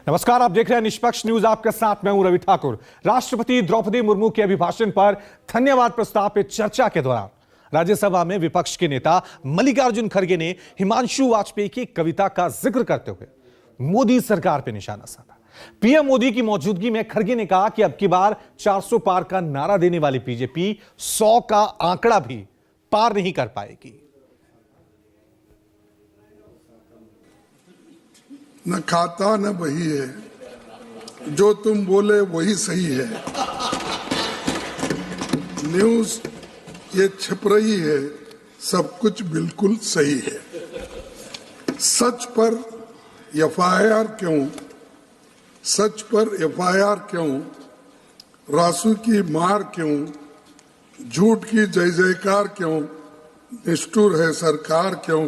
नमस्कार, आप देख रहे हैं निष्पक्ष न्यूज। आपके साथ मैं हूं रवि ठाकुर। राष्ट्रपति द्रौपदी मुर्मू के अभिभाषण पर धन्यवाद प्रस्ताव पे चर्चा के दौरान राज्यसभा में विपक्ष के नेता मल्लिकार्जुन खड़गे ने हिमांशु वाजपेयी की कविता का जिक्र करते हुए मोदी सरकार पर निशाना साधा। पीएम मोदी की मौजूदगी में खड़गे ने कहा कि अब की बार 400 पार का नारा देने वाली बीजेपी 100 का आंकड़ा भी पार नहीं कर पाएगी। न खाता न बही है, जो तुम बोले वही सही है। न्यूज ये छिप रही है, सब कुछ बिल्कुल सही है। सच पर एफआईआर क्यों, सच पर एफआईआर क्यों, रासू की मार क्यों, झूठ की जय जयकार क्यों, निष्ठुर है सरकार क्यों,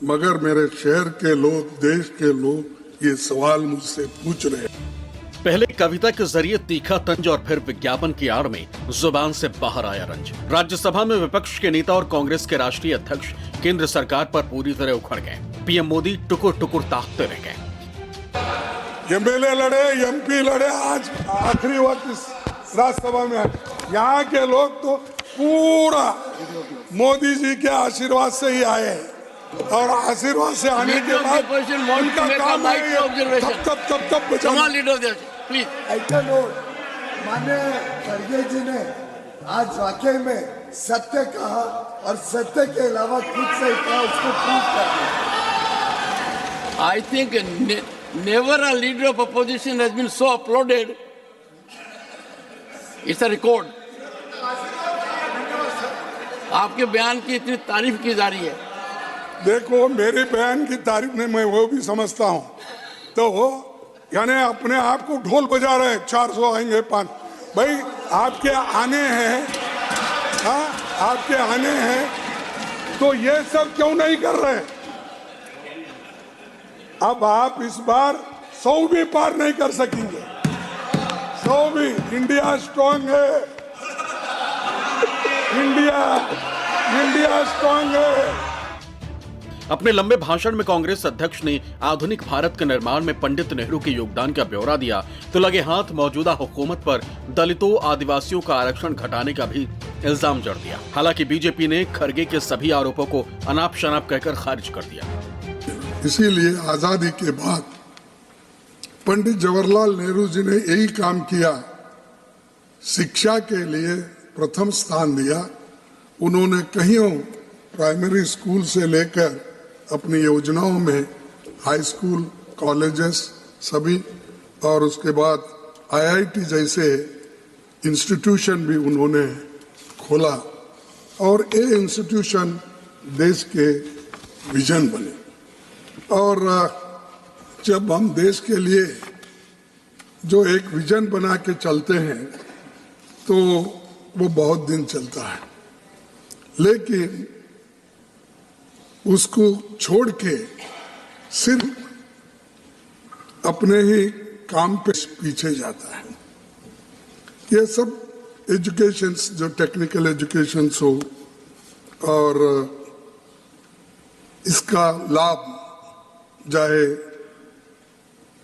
मगर मेरे शहर के लोग, देश के लोग ये सवाल मुझसे पूछ रहे हैं। पहले कविता के जरिए तीखा तंज और फिर विज्ञापन की आड़ में जुबान से बाहर आया रंज। राज्यसभा में विपक्ष के नेता और कांग्रेस के राष्ट्रीय अध्यक्ष केंद्र सरकार पर पूरी तरह उखड़ गए। पीएम मोदी टुकुर टुकुर ताकते रह गए। एमएलए लड़े, एमपी लड़े, आज आखिरी वक्त इस राज्यसभा में यहाँ के लोग तो पूरा मोदी जी के आशीर्वाद से ही आए हैं और आशीर्वाद से आने के बाद उनका काम है तब प्लीज। ऐसा नोट माननीय खड़गे जी ने आज वाकई में सत्य कहा और सत्य के अलावा खुद से कहा, उसको प्रूव कर दिया। I think never a leader of opposition has been so applauded. It's a record. आपके बयान की इतनी तारीफ की जा रही है। देखो, मेरे बयान की तारीफ में मैं वो भी समझता हूँ, तो यानी अपने आप को ढोल बजा रहे हैं, 400 आएंगे 5। भाई आपके आने हैं, हाँ आपके आने हैं, तो ये सब क्यों नहीं कर रहे? अब आप इस बार 100 भी पार नहीं कर सकेंगे। 100 भी। इंडिया स्ट्रांग है, इंडिया स्ट्रांग है। अपने लंबे भाषण में कांग्रेस अध्यक्ष ने आधुनिक भारत के निर्माण में पंडित नेहरू के योगदान का ब्यौरा दिया तो लगे हाथ मौजूदा हुकूमत पर दलितों आदिवासियों का आरक्षण घटाने का भी इल्जाम जड़ दिया। हालांकि बीजेपी ने खड़गे के सभी आरोपों को अनाप शनाप कहकर खारिज कर दिया। इसीलिए आजादी के बाद पंडित जवाहरलाल नेहरू जी ने यही काम किया, शिक्षा के लिए प्रथम स्थान दिया। उन्होंने कहीं प्राइमरी स्कूल से लेकर अपनी योजनाओं में हाई स्कूल, कॉलेजेस सभी, और उसके बाद आईआईटी जैसे इंस्टीट्यूशन भी उन्होंने खोला और ये इंस्टीट्यूशन देश के विजन बने। और जब हम देश के लिए जो एक विजन बना के चलते हैं तो वो बहुत दिन चलता है, लेकिन उसको छोड़ के सिर्फ अपने ही काम पे पीछे जाता है। ये सब एजुकेशन, जो टेक्निकल एजुकेशन हो और इसका लाभ चाहे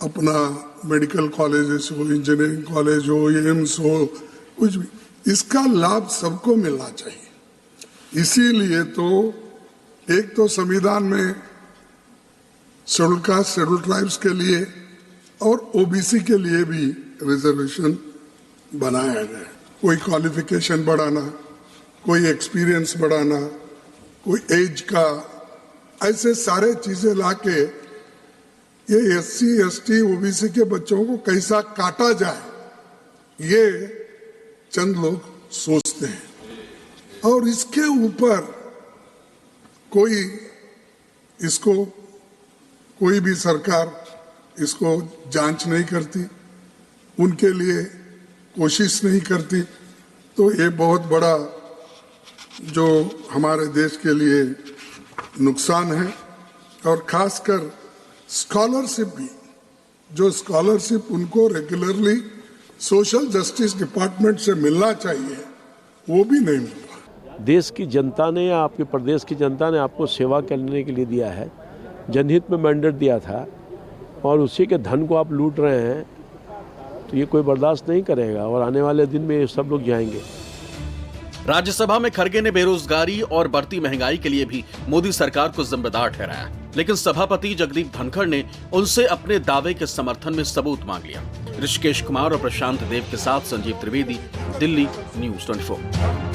अपना मेडिकल कॉलेजेस हो, इंजीनियरिंग कॉलेज हो, एम्स हो, कुछ भी, इसका लाभ सबको मिलना चाहिए। इसीलिए तो एक तो संविधान में शेड्यूल कास्ट, शेड्यूल ट्राइब्स के लिए और ओबीसी के लिए भी रिजर्वेशन बनाया गया। कोई क्वालिफिकेशन बढ़ाना, कोई एक्सपीरियंस बढ़ाना, कोई एज का, ऐसे सारे चीजें लाके ये एससी, एसटी, ओबीसी के बच्चों को कैसा काटा जाए, ये चंद लोग सोचते हैं। और इसके ऊपर कोई भी सरकार इसको जांच नहीं करती, उनके लिए कोशिश नहीं करती, तो ये बहुत बड़ा जो हमारे देश के लिए नुकसान है। और खासकर स्कॉलरशिप भी, जो स्कॉलरशिप उनको रेगुलरली सोशल जस्टिस डिपार्टमेंट से मिलना चाहिए, वो भी नहीं मिल रहा। देश की जनता ने या आपके प्रदेश की जनता ने आपको सेवा करने के लिए दिया है, जनहित में मैंडेट दिया था और उसी के धन को आप लूट रहे हैं, तो ये कोई बर्दाश्त नहीं करेगा और आने वाले दिन में ये सब लोग जाएंगे। राज्यसभा में खड़गे ने बेरोजगारी और बढ़ती महंगाई के लिए भी मोदी सरकार को जिम्मेदार ठहराया, लेकिन सभापति जगदीप धनखड़ ने उनसे अपने दावे के समर्थन में सबूत मांग लिया। ऋषिकेश कुमार और प्रशांत देव के साथ संजीव त्रिवेदी, दिल्ली, न्यूज़ 24।